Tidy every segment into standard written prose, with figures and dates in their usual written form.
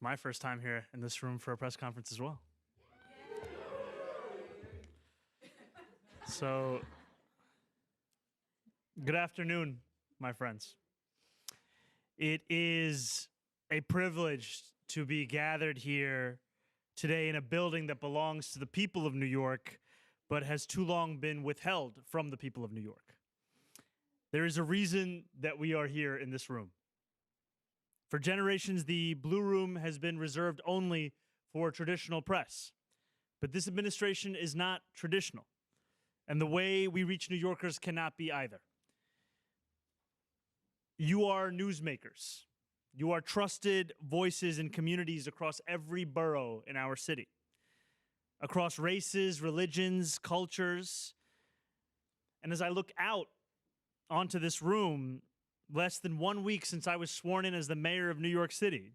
my first time here in this room for a press conference as well. So, good afternoon, my friends. It is a privilege to be gathered here today in a building that belongs to the people of New York, but has too long been withheld from the people of New York. There is a reason that we are here in this room. For generations, the Blue Room has been reserved only for traditional press. But this administration is not traditional. And the way we reach New Yorkers cannot be either. You are newsmakers. You are trusted voices in communities across every borough in our city, across races, religions, cultures. And as I look out onto this room, less than 1 week since I was sworn in as the mayor of New York City,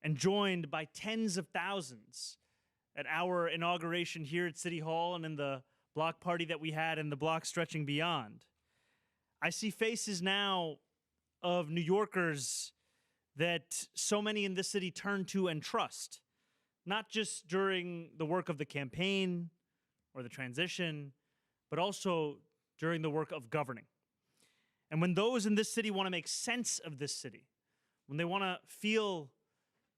and joined by tens of thousands at our inauguration here at City Hall and in the block party that we had and the block stretching beyond, I see faces now of New Yorkers that so many in this city turn to and trust, not just during the work of the campaign or the transition, but also during the work of governing. And when those in this city want to make sense of this city, when they want to feel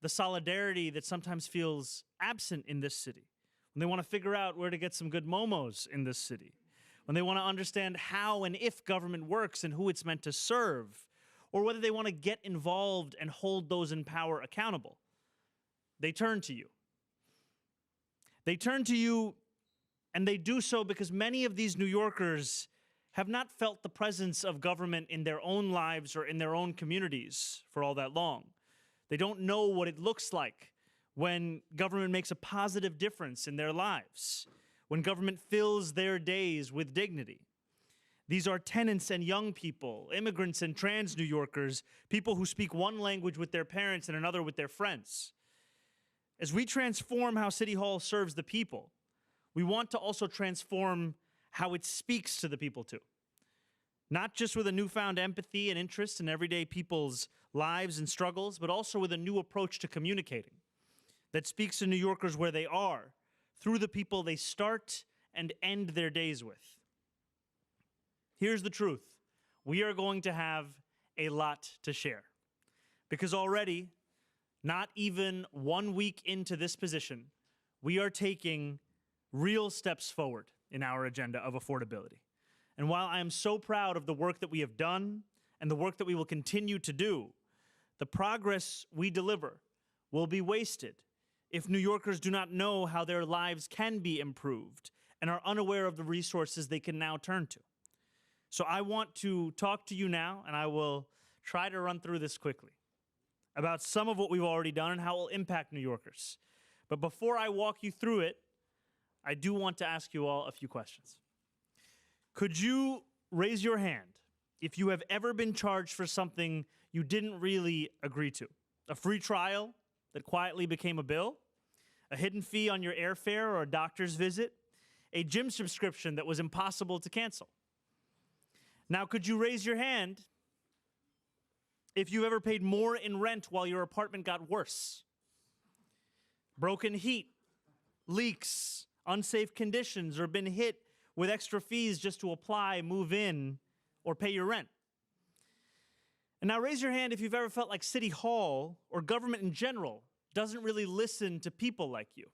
the solidarity that sometimes feels absent in this city, when they want to figure out where to get some good momos in this city, when they want to understand how and if government works and who it's meant to serve, or whether they want to get involved and hold those in power accountable, they turn to you. They turn to you, and they do so because many of these New Yorkers have not felt the presence of government in their own lives or in their own communities for all that long. They don't know what it looks like when government makes a positive difference in their lives, when government fills their days with dignity. These are tenants and young people, immigrants and trans New Yorkers, people who speak one language with their parents and another with their friends. As we transform how City Hall serves the people, we want to also transform how it speaks to the people too. Not just with a newfound empathy and interest in everyday people's lives and struggles, but also with a new approach to communicating that speaks to New Yorkers where they are, through the people they start and end their days with. Here's the truth. We are going to have a lot to share. Because already, not even 1 week into this position, we are taking real steps forward in our agenda of affordability. And while I am so proud of the work that we have done and the work that we will continue to do, the progress we deliver will be wasted if New Yorkers do not know how their lives can be improved and are unaware of the resources they can now turn to. So I want to talk to you now, and I will try to run through this quickly, about some of what we've already done and how it will impact New Yorkers. But before I walk you through it, I do want to ask you all a few questions. Could you raise your hand if you have ever been charged for something you didn't really agree to? A free trial that quietly became a bill? A hidden fee on your airfare or a doctor's visit? A gym subscription that was impossible to cancel? Now, could you raise your hand if you ever paid more in rent while your apartment got worse? Broken heat, leaks, unsafe conditions, or been hit with extra fees just to apply, move in, or pay your rent? And now raise your hand if you've ever felt like City Hall or government in general doesn't really listen to people like you.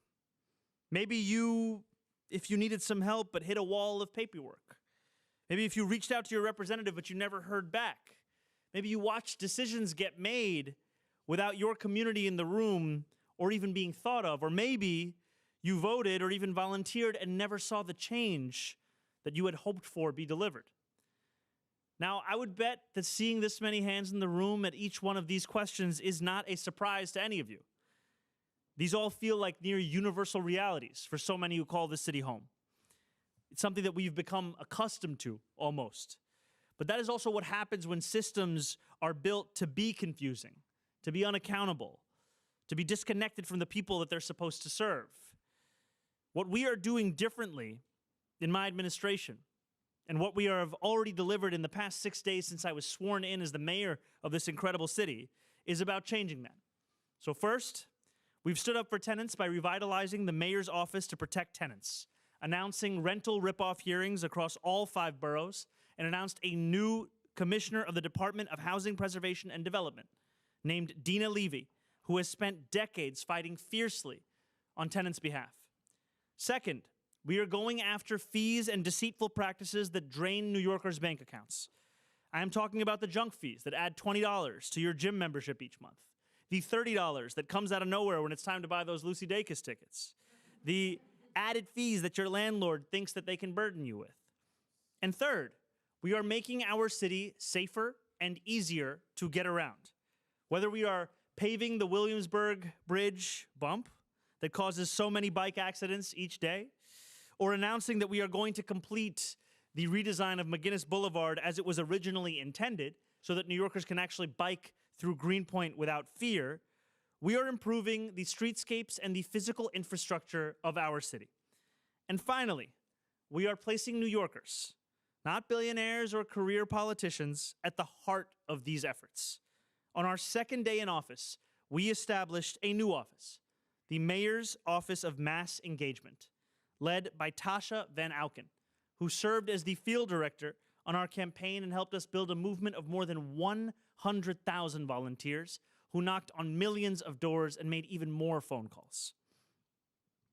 Maybe you, if you needed some help, but hit a wall of paperwork. Maybe if you reached out to your representative, but you never heard back. Maybe you watched decisions get made without your community in the room or even being thought of. Or maybe you voted or even volunteered and never saw the change that you had hoped for be delivered. Now, I would bet that seeing this many hands in the room at each one of these questions is not a surprise to any of you. These all feel like near universal realities for so many who call this city home. It's something that we've become accustomed to, almost. But that is also what happens when systems are built to be confusing, to be unaccountable, to be disconnected from the people that they're supposed to serve. What we are doing differently in my administration, and what we have already delivered in the past 6 days since I was sworn in as the mayor of this incredible city, is about changing that. So first, we've stood up for tenants by revitalizing the mayor's office to protect tenants, announcing rental ripoff hearings across all 5 boroughs, and announced a new commissioner of the Department of Housing Preservation and Development named Dina Levy, who has spent decades fighting fiercely on tenants' behalf. Second, we are going after fees and deceitful practices that drain New Yorkers' bank accounts. I am talking about the junk fees that add $20 to your gym membership each month, the $30 that comes out of nowhere when it's time to buy those Lucy Dacus tickets, the added fees that your landlord thinks that they can burden you with. And third, we are making our city safer and easier to get around. Whether we are paving the Williamsburg Bridge bump that causes so many bike accidents each day, or announcing that we are going to complete the redesign of McGinnis Boulevard as it was originally intended so that New Yorkers can actually bike through Greenpoint without fear, we are improving the streetscapes and the physical infrastructure of our city. And finally, we are placing New Yorkers, not billionaires or career politicians, at the heart of these efforts. On our second day in office, we established a new office, the Mayor's Office of Mass Engagement, led by Tasha Van Auken, who served as the field director on our campaign and helped us build a movement of more than 100,000 volunteers who knocked on millions of doors and made even more phone calls.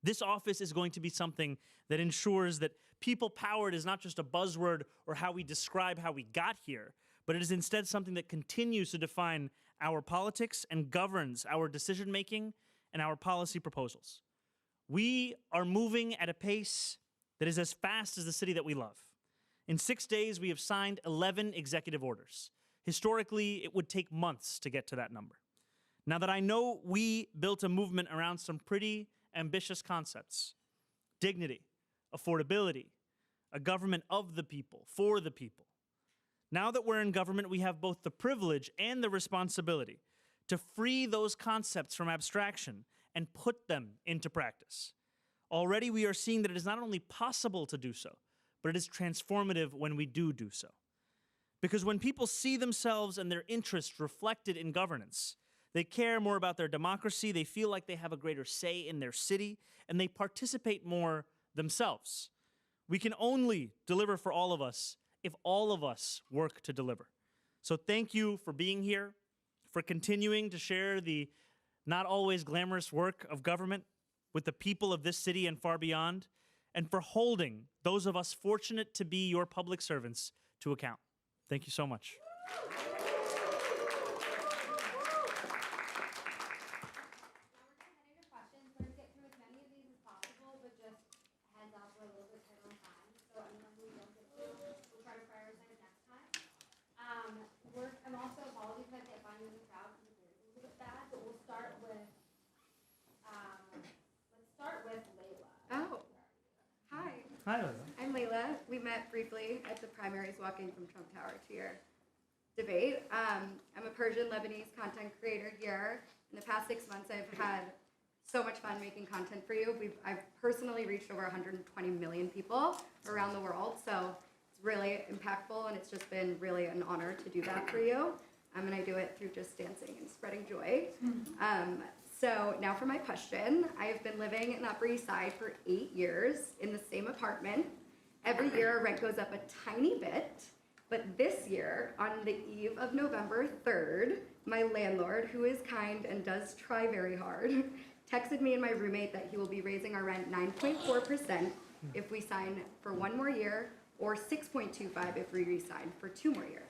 This office is going to be something that ensures that people-powered is not just a buzzword or how we describe how we got here, but it is instead something that continues to define our politics and governs our decision-making and our policy proposals. We are moving at a pace that is as fast as the city that we love. In 6 days, we have signed 11 executive orders. Historically, it would take months to get to that number. Now that I know we built a movement around some pretty ambitious concepts: dignity, affordability, a government of the people, for the people. Now that we're in government, we have both the privilege and the responsibility to free those concepts from abstraction and put them into practice. Already we are seeing that it is not only possible to do so, but it is transformative when we do so. Because when people see themselves and their interests reflected in governance, they care more about their democracy, they feel like they have a greater say in their city, and they participate more themselves. We can only deliver for all of us if all of us work to deliver. So thank you for being here, for continuing to share the not always glamorous work of government with the people of this city and far beyond, and for holding those of us fortunate to be your public servants to account. Thank you so much. I'm also apologies if I can't find you in the crowd because the beard is a little bit bad, but we'll start with, Layla. Oh, hi. Hi, Layla. I'm Layla. We met briefly at the primaries walking from Trump Tower to your debate. I'm a Persian Lebanese content creator here. In the past 6 months, I've had so much fun making content for you. I've personally reached over 120 million people around the world, so it's really impactful, and it's just been really an honor to do that for you. And I do it through just dancing and spreading joy. So now for my question. I have been living in the Upper East Side for 8 years in the same apartment. Every year our rent goes up a tiny bit, but this year, on the eve of November 3rd, my landlord, who is kind and does try very hard, texted me and my roommate that he will be raising our rent 9.4% if we sign for 1 more year, or 6.25 if we re-sign for 2 more years.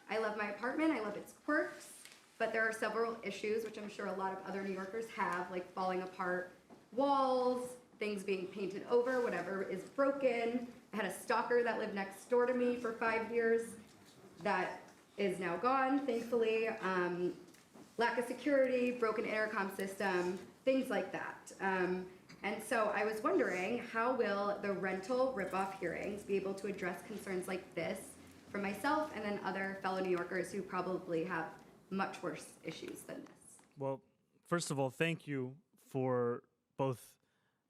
I love my apartment, I love its quirks, but there are several issues, which I'm sure a lot of other New Yorkers have, like falling apart walls, things being painted over, whatever is broken. I had a stalker that lived next door to me for 5 years that is now gone, thankfully. Lack of security, broken intercom system, things like that. And so I was wondering, how will the rental ripoff hearings be able to address concerns like this for myself and then other fellow New Yorkers who probably have much worse issues than this? Well, first of all, thank you for both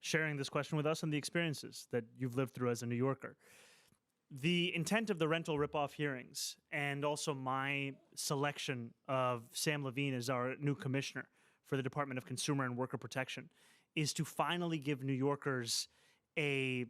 sharing this question with us and the experiences that you've lived through as a New Yorker. The intent of the rental ripoff hearings, and also my selection of Sam Levine as our new commissioner for for the Department of Consumer and Worker Protection is to finally give New Yorkers a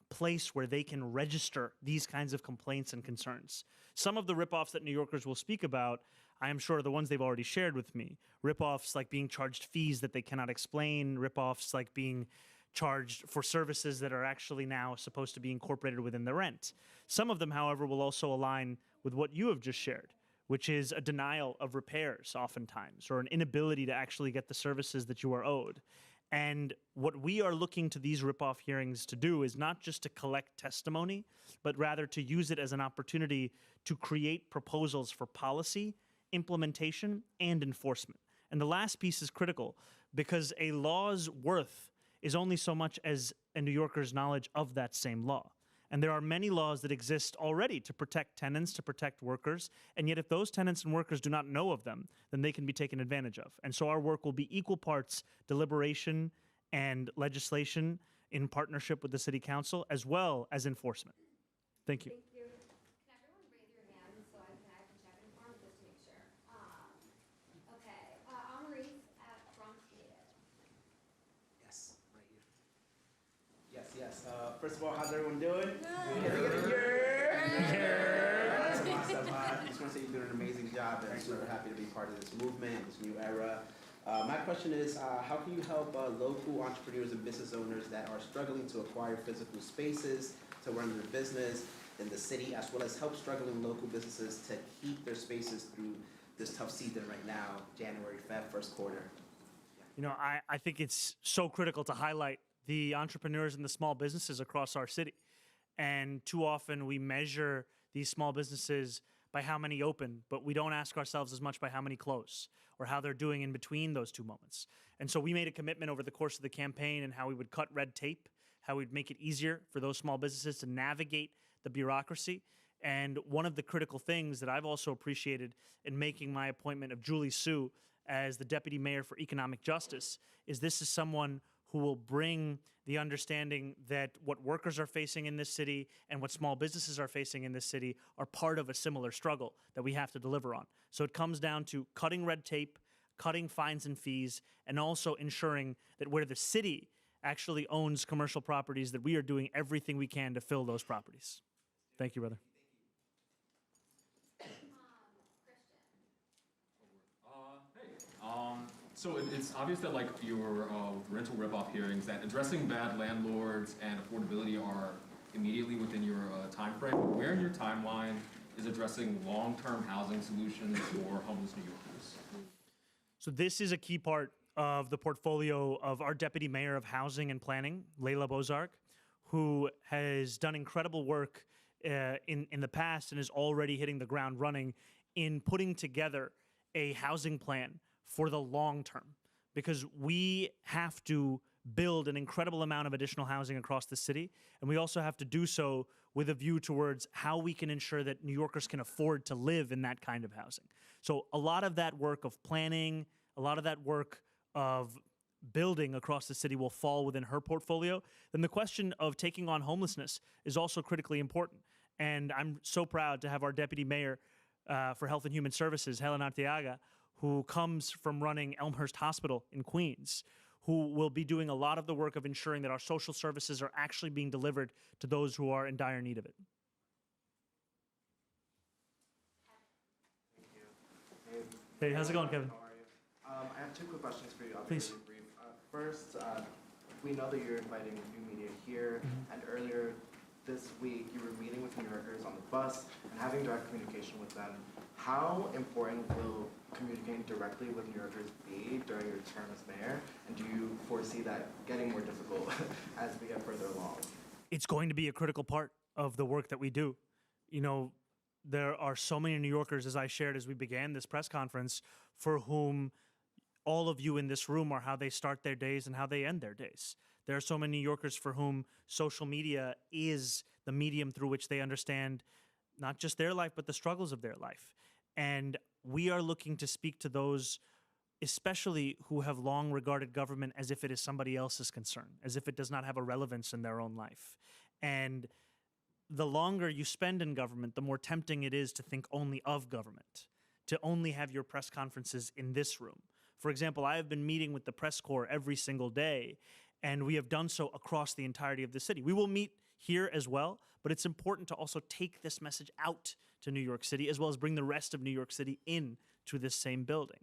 place where they can register these kinds of complaints and concerns. Some of the ripoffs that New Yorkers will speak about, I am sure, are the ones they've already shared with me. Ripoffs like being charged fees that they cannot explain, ripoffs like being charged for services that are actually now supposed to be incorporated within the rent. Some of them, however, will also align with what you have just shared, which is a denial of repairs oftentimes, or an inability to actually get the services that you are owed. And what we are looking to these ripoff hearings to do is not just to collect testimony, but rather to use it as an opportunity to create proposals for policy, implementation, and enforcement. And the last piece is critical because a law's worth is only so much as a New Yorker's knowledge of that same law. And there are many laws that exist already to protect tenants, to protect workers, and yet if those tenants and workers do not know of them, then they can be taken advantage of. And so our work will be equal parts deliberation and legislation in partnership with the City Council, as well as enforcement. Thank you. Thank you. Can everyone raise your hands so I can check in form just to make sure? Okay, Maurice at Bronx Native. Yes, right here. Yes. First of all, how's everyone doing? Can I get a year? Awesome. I just want to say you're doing an amazing job, and I'm super happy to be part of this movement, this new era. My question is, how can you help local entrepreneurs and business owners that are struggling to acquire physical spaces to run their business in the city, as well as help struggling local businesses to keep their spaces through this tough season right now, January, Feb, first quarter? You know, I think it's so critical to highlight the entrepreneurs and the small businesses across our city. And too often we measure these small businesses by how many open, but we don't ask ourselves as much by how many close or how they're doing in between those two moments. And so we made a commitment over the course of the campaign and how we would cut red tape, how we'd make it easier for those small businesses to navigate the bureaucracy. And one of the critical things that I've also appreciated in making my appointment of Julie Sue as the Deputy Mayor for Economic Justice is this is someone who will bring the understanding that what workers are facing in this city and what small businesses are facing in this city are part of a similar struggle that we have to deliver on. So it comes down to cutting red tape, cutting fines and fees, and also ensuring that where the city actually owns commercial properties, that we are doing everything we can to fill those properties. Thank you, brother. So it's obvious that like your rental ripoff hearings, that addressing bad landlords and affordability are immediately within your time frame. Where in your timeline is addressing long-term housing solutions for homeless New Yorkers? So this is a key part of the portfolio of our Deputy Mayor of Housing and Planning, Layla Bozark, who has done incredible work in the past and is already hitting the ground running in putting together a housing plan for the long term, because we have to build an incredible amount of additional housing across the city, and we also have to do so with a view towards how we can ensure that New Yorkers can afford to live in that kind of housing. So a lot of that work of planning, a lot of that work of building across the city will fall within her portfolio. Then the question of taking on homelessness is also critically important. And I'm so proud to have our Deputy Mayor for Health and Human Services, Helen Arteaga, who comes from running Elmhurst Hospital in Queens, who will be doing a lot of the work of ensuring that our social services are actually being delivered to those who are in dire need of it. Thank you. Hey, how's it going, Kevin? How are you? I have two quick questions for you. I'll be Please. really brief. First, we know that you're inviting new media here, and earlier this week you were meeting with New Yorkers on the bus and having direct communication with them. How important will communicating directly with New Yorkers be during your term as mayor? And do you foresee that getting more difficult as we get further along? It's going to be a critical part of the work that we do. You know, there are so many New Yorkers, as I shared as we began this press conference, for whom all of you in this room are how they start their days and how they end their days. There are so many New Yorkers for whom social media is the medium through which they understand not just their life, but the struggles of their life. And we are looking to speak to those, especially who have long regarded government as if it is somebody else's concern, as if it does not have a relevance in their own life. And the longer you spend in government, the more tempting it is to think only of government, to only have your press conferences in this room. For example, I have been meeting with the press corps every single day, and we have done so across the entirety of the city. We will meet here as well, but it's important to also take this message out to New York City, as well as bring the rest of New York City in to this same building.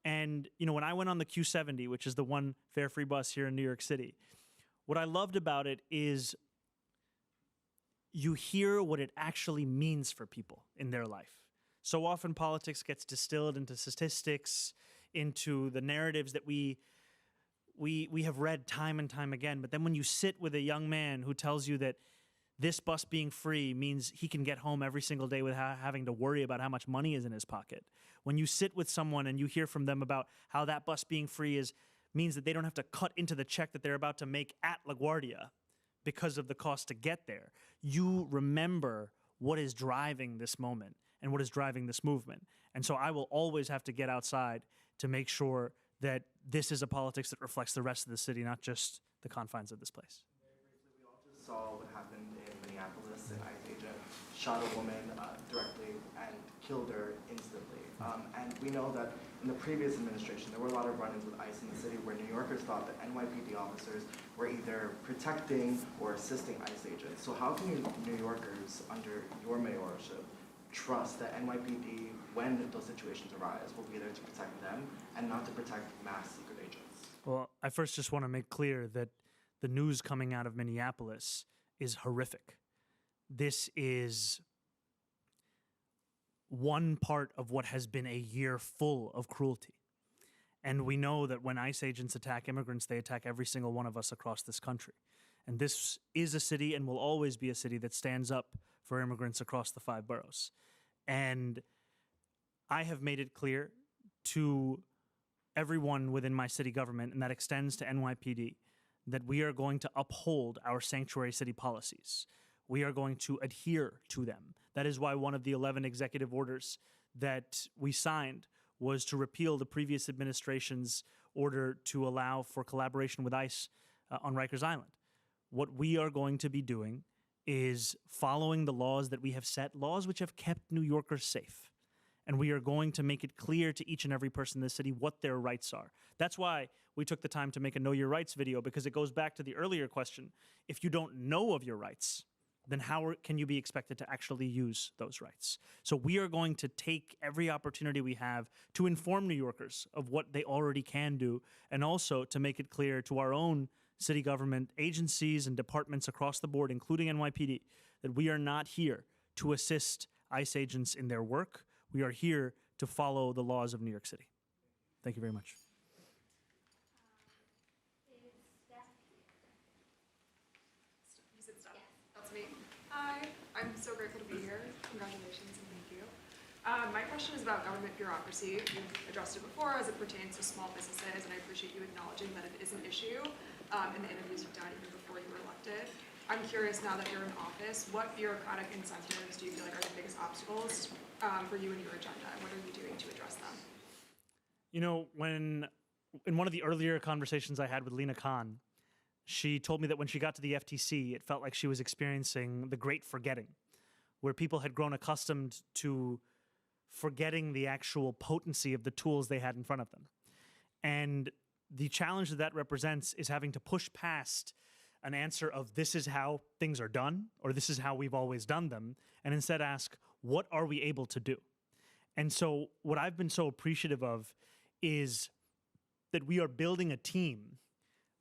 And, you know, when I went on the Q70, which is the one fare-free bus here in New York City, what I loved about it is you hear what it actually means for people in their life. So often politics gets distilled into statistics, into the narratives that we have read time and time again. But then when you sit with a young man who tells you that this bus being free means he can get home every single day without having to worry about how much money is in his pocket. When you sit with someone and you hear from them about how that bus being free means that they don't have to cut into the check that they're about to make at LaGuardia because of the cost to get there, you remember what is driving this moment and what is driving this movement. And so I will always have to get outside to make sure that this is a politics that reflects the rest of the city, not just the confines of this place. Very briefly, we all just saw what happened in Minneapolis. An ICE agent shot a woman directly and killed her instantly. And we know that in the previous administration, there were a lot of run-ins with ICE in the city where New Yorkers thought that NYPD officers were either protecting or assisting ICE agents. So how can New Yorkers, under your mayorship, trust that NYPD, when those situations arise, will be there to protect them and not to protect mass secret agents? Well, I first just want to make clear that the news coming out of Minneapolis is horrific. This is one part of what has been a year full of cruelty. And we know that when ICE agents attack immigrants, they attack every single one of us across this country. And this is a city and will always be a city that stands up for immigrants across the 5 boroughs. And I have made it clear to everyone within my city government, and that extends to NYPD, that we are going to uphold our sanctuary city policies. We are going to adhere to them. That is why one of the 11 executive orders that we signed was to repeal the previous administration's order to allow for collaboration with ICE on Rikers Island. What we are going to be doing is following the laws that we have set, laws which have kept New Yorkers safe. And we are going to make it clear to each and every person in the city what their rights are. That's why we took the time to make a Know Your Rights video, because it goes back to the earlier question. If you don't know of your rights, then how can you be expected to actually use those rights? So we are going to take every opportunity we have to inform New Yorkers of what they already can do, and also to make it clear to our own city government agencies and departments across the board, including NYPD, that we are not here to assist ICE agents in their work. We are here to follow the laws of New York City. Thank you very much. Is Steph here? You said stuff. Yes. That's me. Hi, I'm so grateful to be here. Congratulations and thank you. My question is about government bureaucracy. You've addressed it before as it pertains to small businesses, and I appreciate you acknowledging that it is an issue in the interviews you've done even before you were elected. I'm curious, now that you're in office, what bureaucratic incentives do you feel like are the biggest obstacles for you and your agenda, and what are you doing to address them? You know, in one of the earlier conversations I had with Lena Khan, she told me that when she got to the FTC, it felt like she was experiencing the great forgetting, where people had grown accustomed to forgetting the actual potency of the tools they had in front of them. And the challenge that represents is having to push past an answer of this is how things are done, or this is how we've always done them, and instead ask, what are we able to do? And so what I've been so appreciative of is that we are building a team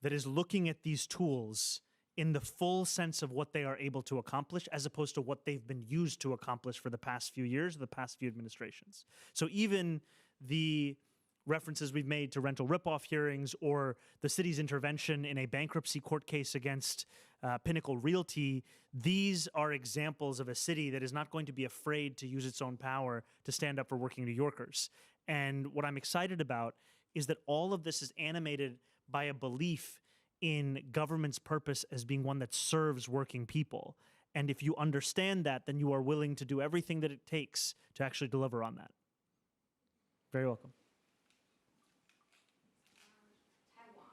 that is looking at these tools in the full sense of what they are able to accomplish, as opposed to what they've been used to accomplish for the past few years, the past few administrations. So even the references we've made to rental ripoff hearings, or the city's intervention in a bankruptcy court case against Pinnacle Realty, these are examples of a city that is not going to be afraid to use its own power to stand up for working New Yorkers. And what I'm excited about is that all of this is animated by a belief in government's purpose as being one that serves working people. And if you understand that, then you are willing to do everything that it takes to actually deliver on that. Very welcome. Taiwan.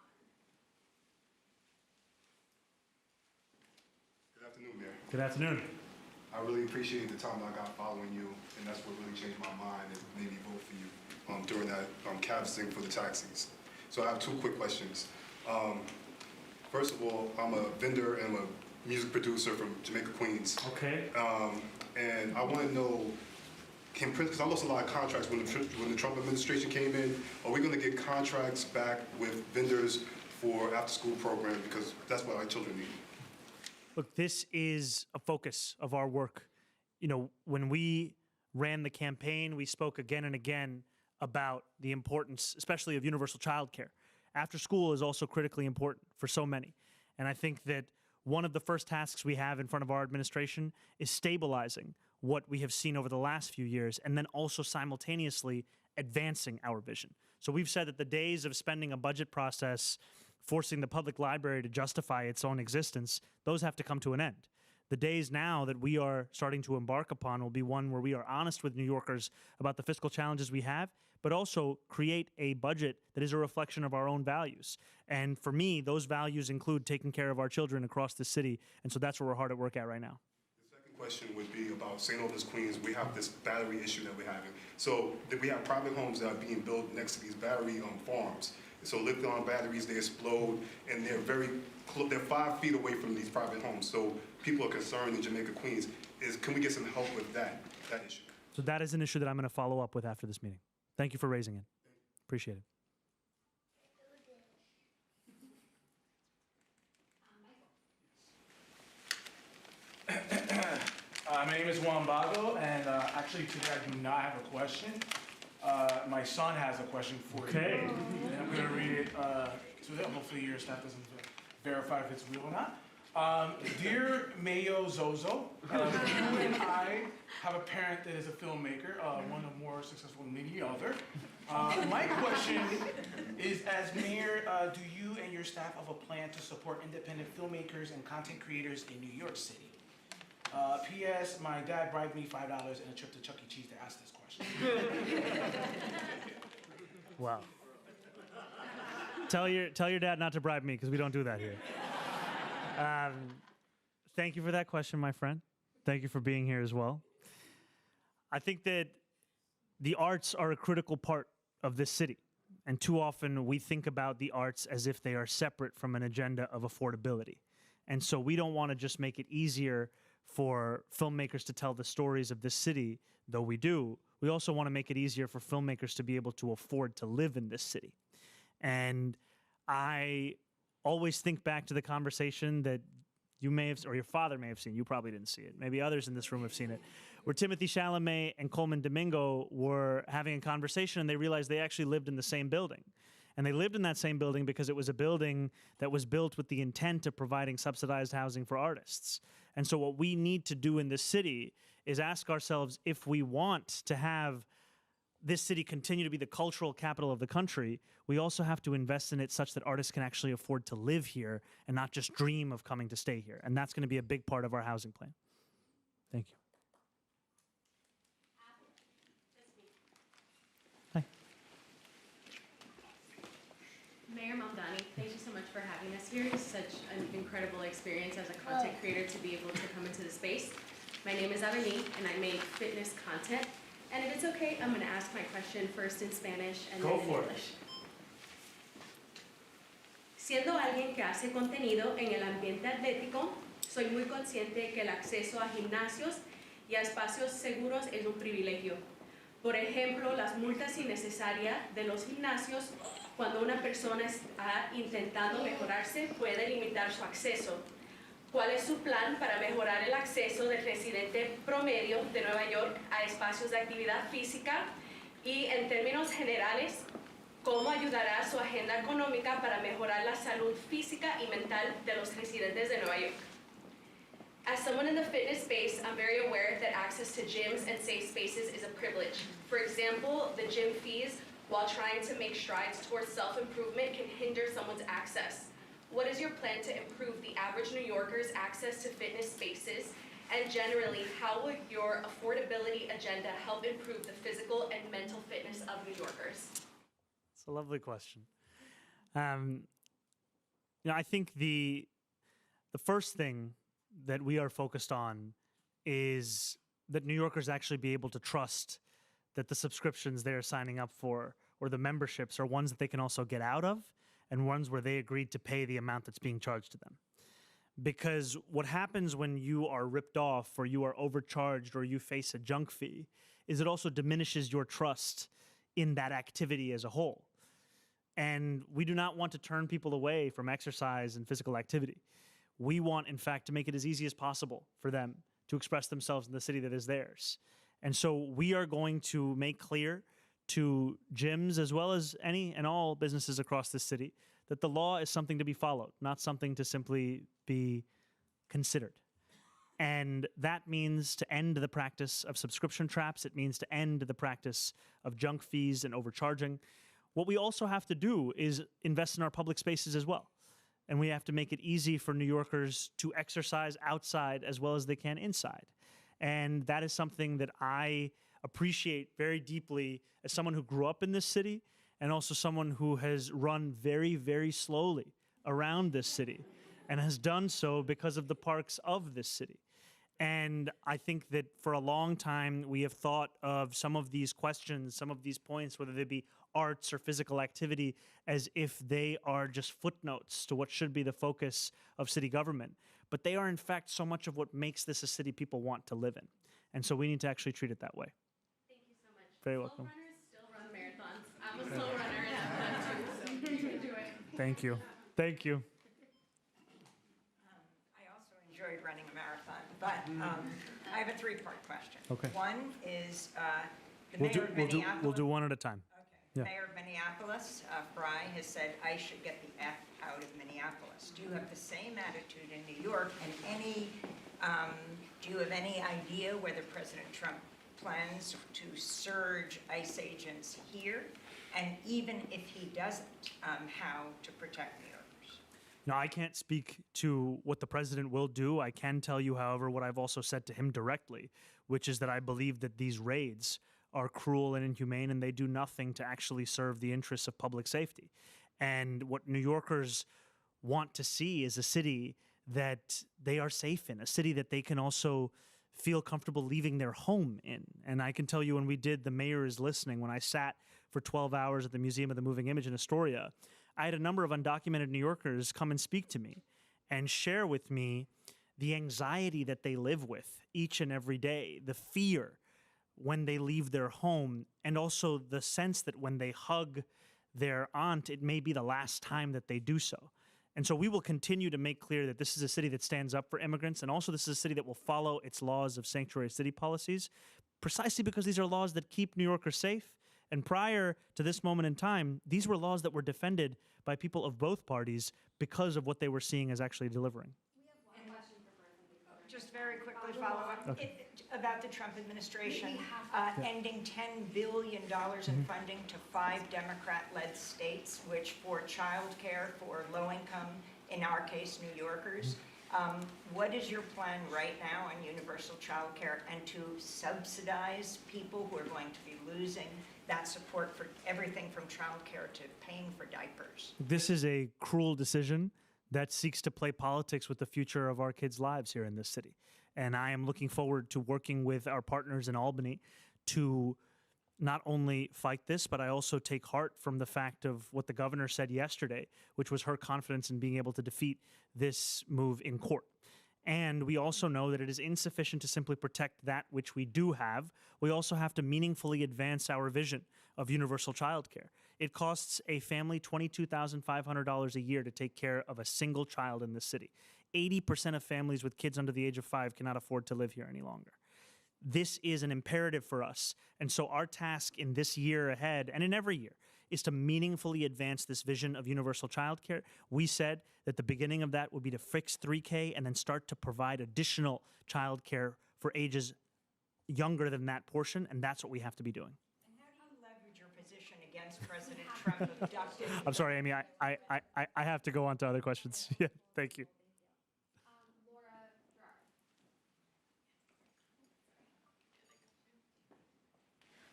Good afternoon, Mayor. Good afternoon. I really appreciate the time I got following you, and that's what really changed my mind and made me vote for you. during that canvassing for the taxis. So I have two quick questions. First of all, I'm a vendor and I'm a music producer from Jamaica, Queens. Okay. And I want to know, because I lost a lot of contracts when the Trump administration came in, are we going to get contracts back with vendors for after-school programs, because that's what our children need? Look, this is a focus of our work. You know, when we ran the campaign, we spoke again and again about the importance, especially of universal childcare. After school is also critically important for so many. And I think that one of the first tasks we have in front of our administration is stabilizing what we have seen over the last few years, and then also simultaneously advancing our vision. So we've said that the days of spending a budget process forcing the public library to justify its own existence, those have to come to an end. The days now that we are starting to embark upon will be one where we are honest with New Yorkers about the fiscal challenges we have, but also create a budget that is a reflection of our own values. And for me, those values include taking care of our children across the city, and so that's where we're hard at work at right now. The second question would be about St. Albans, Queens. We have this battery issue that we're having. So we have private homes that are being built next to these battery farms. So lithium batteries, they explode, and they're they're 5 feet away from these private homes. So people are concerned in Jamaica, Queens. Can we get some help with that issue? So that is an issue that I'm going to follow up with after this meeting. Thank you for raising it. Appreciate it. My name is Juan Bago, and actually today I do not have a question. My son has a question for you. Okay. And I'm going to read it to him. Hopefully your staff doesn't verify if it's real or not. Dear Mayo Zozo, you and I have a parent that is a filmmaker, one of more successful than the other. My question is, as mayor, do you and your staff have a plan to support independent filmmakers and content creators in New York City? P.S. My dad bribed me $5 and a trip to Chuck E. Cheese to ask this question. Wow. Tell your dad not to bribe me, because we don't do that here. Thank you for that question, my friend. Thank you for being here as well. I think that the arts are a critical part of this city, and too often we think about the arts as if they are separate from an agenda of affordability. And so we don't want to just make it easier for filmmakers to tell the stories of this city, though we do. We also want to make it easier for filmmakers to be able to afford to live in this city. And I always think back to the conversation that you may have, or your father may have seen, you probably didn't see it, maybe others in this room have seen it, where Timothy Chalamet and Coleman Domingo were having a conversation and they realized they actually lived in the same building. And they lived in that same building because it was a building that was built with the intent of providing subsidized housing for artists. And so what we need to do in this city is ask ourselves, if we want to have this city continue to be the cultural capital of the country, we also have to invest in it such that artists can actually afford to live here and not just dream of coming to stay here. And that's going to be a big part of our housing plan. Thank you. Hi. Mayor Mamdani, thank you so much for having us here. It's such an incredible experience as a content creator to be able to come into the space. My name is Aveni, and I make fitness content. And if it's okay, I'm going to ask my question first in Spanish and then in English. Siendo alguien que hace contenido en el ambiente atlético, soy muy consciente que el acceso a gimnasios y a espacios seguros es un privilegio. Por ejemplo, las multas innecesarias de los gimnasios cuando una persona está intentando mejorarse puede limitar su acceso. ¿Cuál es su plan para mejorar el acceso del residente promedio de Nueva York a espacios de actividad física? Y en términos generales, ¿cómo ayudará su agenda económica para mejorar la salud física y mental de los residentes de Nueva York? As someone in the fitness space, I'm very aware that access to gyms and safe spaces is a privilege. For example, the gym fees, while trying to make strides towards self-improvement, can hinder someone's access. What is your plan to improve the average New Yorker's access to fitness spaces? And generally, how would your affordability agenda help improve the physical and mental fitness of New Yorkers? It's a lovely question. I think the first thing that we are focused on is that New Yorkers actually be able to trust that the subscriptions they're signing up for or the memberships are ones that they can also get out of and ones where they agreed to pay the amount that's being charged to them. Because what happens when you are ripped off or you are overcharged or you face a junk fee is it also diminishes your trust in that activity as a whole. And we do not want to turn people away from exercise and physical activity. We want, in fact, to make it as easy as possible for them to express themselves in the city that is theirs. And so we are going to make clear to gyms as well as any and all businesses across the city that the law is something to be followed, not something to simply be considered. And that means to end the practice of subscription traps. It means to end the practice of junk fees and overcharging. What we also have to do is invest in our public spaces as well. And we have to make it easy for New Yorkers to exercise outside as well as they can inside. And that is something that I appreciate very deeply as someone who grew up in this city and also someone who has run very, very slowly around this city and has done so because of the parks of this city. And I think that for a long time, we have thought of some of these questions, some of these points, whether they be arts or physical activity, as if they are just footnotes to what should be the focus of city government. But they are, in fact, so much of what makes this a city people want to live in. And so we need to actually treat it that way. Thank you so much. Very Slow welcome. runners still run marathons. I'm a slow runner and I've done too, so you can do it. Thank you. Thank you. I also enjoyed running a marathon, but I have a three-part question. Okay. One is the mayor of Minneapolis. We'll do one at a time. Okay. Yeah. Mayor of Minneapolis, Fry, has said, I should get the F out of Minneapolis. Do you have the same attitude in New York? And do you have any idea whether President Trump plans to surge ICE agents here? And even if he doesn't, how to protect New Yorkers? Now, I can't speak to what the president will do. I can tell you, however, what I've also said to him directly, which is that I believe that these raids are cruel and inhumane, and they do nothing to actually serve the interests of public safety. And what New Yorkers want to see is a city that they are safe in, a city that they can also feel comfortable leaving their home in. And I can tell you, when we did The Mayor is Listening, when I sat for 12 hours at the Museum of the Moving Image in Astoria, I had a number of undocumented New Yorkers come and speak to me and share with me the anxiety that they live with each and every day, the fear when they leave their home, and also the sense that when they hug their aunt, it may be the last time that they do so. And so we will continue to make clear that this is a city that stands up for immigrants, and also this is a city that will follow its laws of sanctuary city policies, precisely because these are laws that keep New Yorkers safe. And prior to this moment in time, these were laws that were defended by people of both parties because of what they were seeing as actually delivering. Just very quickly follow up about the Trump administration ending $10 billion in funding to 5 Democrat-led states, which for childcare for low-income, in our case, New Yorkers. What is your plan right now on universal childcare and to subsidize people who are going to be losing that support for everything from childcare to paying for diapers? This is a cruel decision that seeks to play politics with the future of our kids' lives here in this city. And I am looking forward to working with our partners in Albany to not only fight this, but I also take heart from the fact of what the governor said yesterday, which was her confidence in being able to defeat this move in court. And we also know that it is insufficient to simply protect that which we do have. We also have to meaningfully advance our vision of universal childcare. It costs a family $22,500 a year to take care of a single child in this city. 80% of families with kids under the age of 5 cannot afford to live here any longer. This is an imperative for us. And so our task in this year ahead, and in every year, is to meaningfully advance this vision of universal childcare. We said that the beginning of that would be to fix 3K and then start to provide additional childcare for ages younger than that portion, and that's what we have to be doing. And how do you leverage your position against President Trump abducting? I'm sorry, Amy, I have to go on to other questions. Yeah, thank you.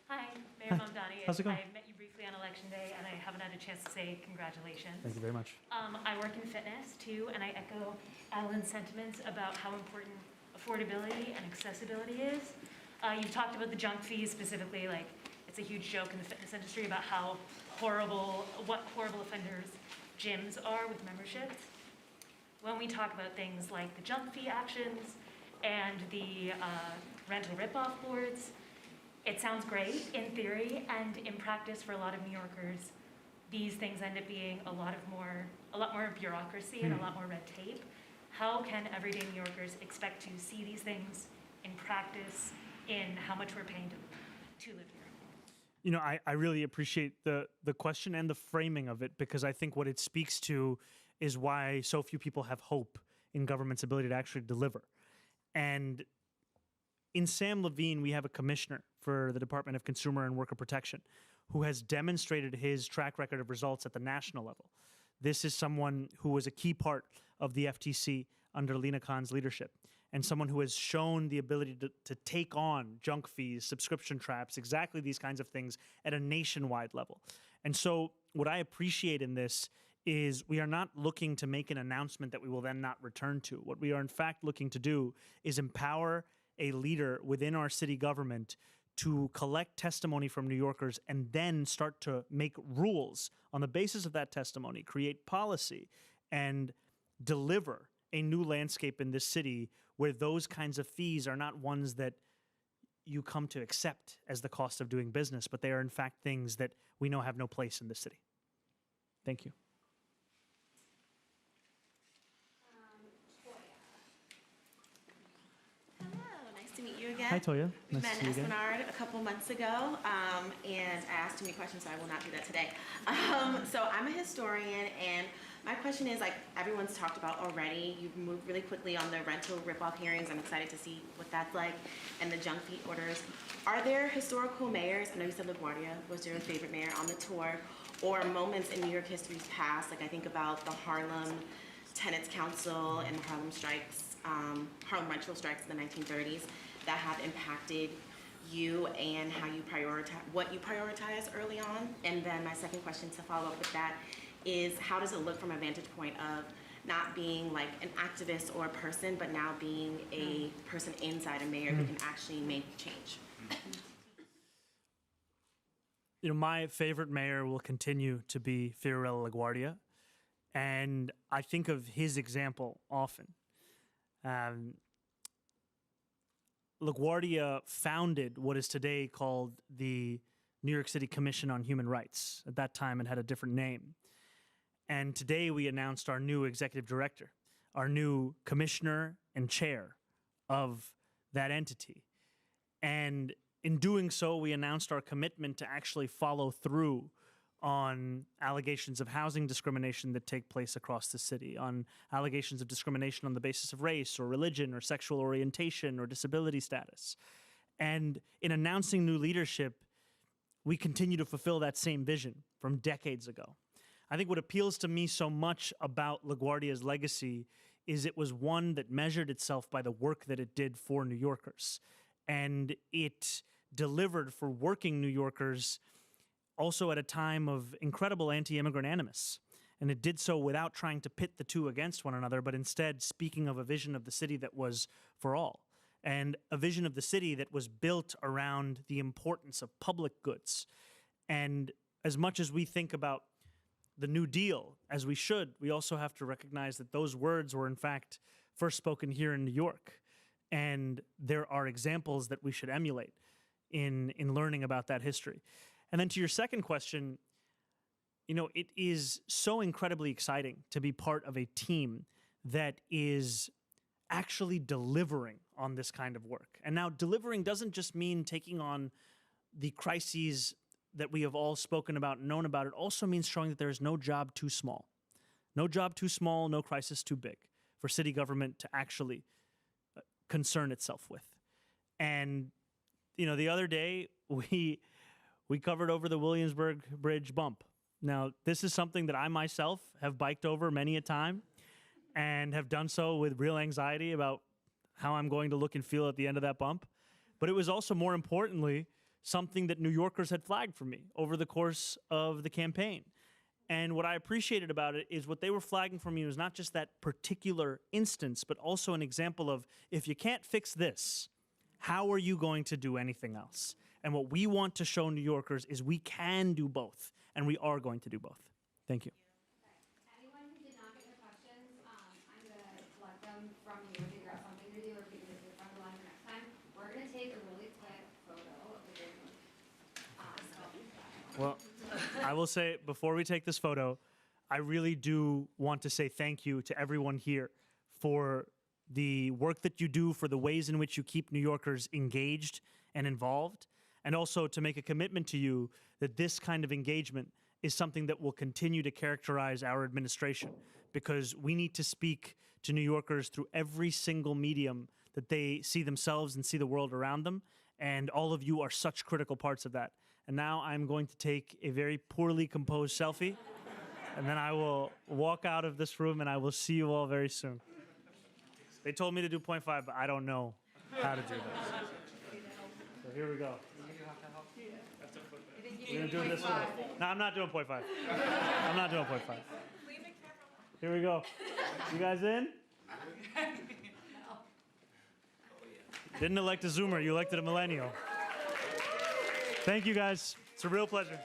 Hi, Mayor Mamdani. How's it going? I met you briefly on Election Day, and I haven't had a chance to say congratulations. Thank you very much. I work in fitness, too, and I echo Alan's sentiments about how important affordability and accessibility is. You've talked about the junk fees, specifically like it's a huge joke in the fitness industry about what horrible offenders gyms are with memberships. When we talk about things like the junk fee actions and the rental ripoff boards, it sounds great in theory, and in practice for a lot of New Yorkers, these things end up being a lot more bureaucracy and a lot more red tape. How can everyday New Yorkers expect to see these things in practice in how much we're paying to live here? You know, I really appreciate the question and the framing of it, because I think what it speaks to is why so few people have hope in government's ability to actually deliver. And in Sam Levine, we have a commissioner for the Department of Consumer and Worker Protection who has demonstrated his track record of results at the national level. This is someone who was a key part of the FTC under Lena Khan's leadership, and someone who has shown the ability to take on junk fees, subscription traps, exactly these kinds of things at a nationwide level. And so what I appreciate in this is we are not looking to make an announcement that we will then not return to. What we are in fact looking to do is empower a leader within our city government to collect testimony from New Yorkers and then start to make rules on the basis of that testimony, create policy, and deliver a new landscape in this city where those kinds of fees are not ones that you come to accept as the cost of doing business, but they are in fact things that we know have no place in the city. Thank you. To meet you again. Hi, Toya. We Nice met to see you in again. Esplanade a couple months ago, and I asked too many questions, so I will not do that today. So I'm a historian, and my question is, like everyone's talked about already, you've moved really quickly on the rental ripoff hearings. I'm excited to see what that's like, and the junk fee orders. Are there historical mayors, I know you said LaGuardia was your favorite mayor on the tour, or moments in New York history's past, like I think about the Harlem Tenants Council and the Harlem strikes, Harlem rental strikes in the 1930s, that have impacted you and how you prioritize, what you prioritize early on? And then my second question to follow up with that is, how does it look from a vantage point of not being like an activist or a person, but now being a person inside a mayor who can actually make change? You know, my favorite mayor will continue to be Fiorello LaGuardia, and I think of his example often. LaGuardia founded what is today called the New York City Commission on Human Rights. At that time, it had a different name. And today we announced our new executive director, our new commissioner and chair of that entity. And in doing so, we announced our commitment to actually follow through on allegations of housing discrimination that take place across the city, on allegations of discrimination on the basis of race or religion or sexual orientation or disability status. And in announcing new leadership, we continue to fulfill that same vision from decades ago. I think what appeals to me so much about LaGuardia's legacy is it was one that measured itself by the work that it did for New Yorkers. And it delivered for working New Yorkers also at a time of incredible anti-immigrant animus. And it did so without trying to pit the two against one another, but instead speaking of a vision of the city that was for all, and a vision of the city that was built around the importance of public goods. And as much as we think about the New Deal, as we should, we also have to recognize that those words were in fact first spoken here in New York. And there are examples that we should emulate in learning about that history. And then to your second question, you know, it is so incredibly exciting to be part of a team that is actually delivering on this kind of work. And now delivering doesn't just mean taking on the crises that we have all spoken about and known about. It also means showing that there is no job too small. No job too small, no crisis too big for city government to actually concern itself with. And, you know, the other day we covered over the Williamsburg Bridge bump. Now, this is something that I myself have biked over many a time and have done so with real anxiety about how I'm going to look and feel at the end of that bump. But it was also, more importantly, something that New Yorkers had flagged for me over the course of the campaign. And what I appreciated about it is what they were flagging for me was not just that particular instance, but also an example of, if you can't fix this, how are you going to do anything else? And what we want to show New Yorkers is we can do both, and we are going to do both. Thank you. Anyone who did not get their questions, I'm gonna collect them from you, figure out something to do, or keep it in front of the line for next time. We're gonna take a really quick photo of the great one. Well, I will say, before we take this photo, I really do want to say thank you to everyone here for the work that you do, for the ways in which you keep New Yorkers engaged and involved, and also to make a commitment to you that this kind of engagement is something that will continue to characterize our administration, because we need to speak to New Yorkers through every single medium that they see themselves and see the world around them, and all of you are such critical parts of that. And now I'm going to take a very poorly composed selfie, and then I will walk out of this room, and I will see you all very soon. They told me to do 0.5, but I don't know how to do this. So here we go. You're gonna do this one? No, I'm not doing 0.5. I'm not doing 0.5. Here we go. You guys in? Didn't elect a Zoomer, you elected a millennial. Thank you guys. It's a real pleasure.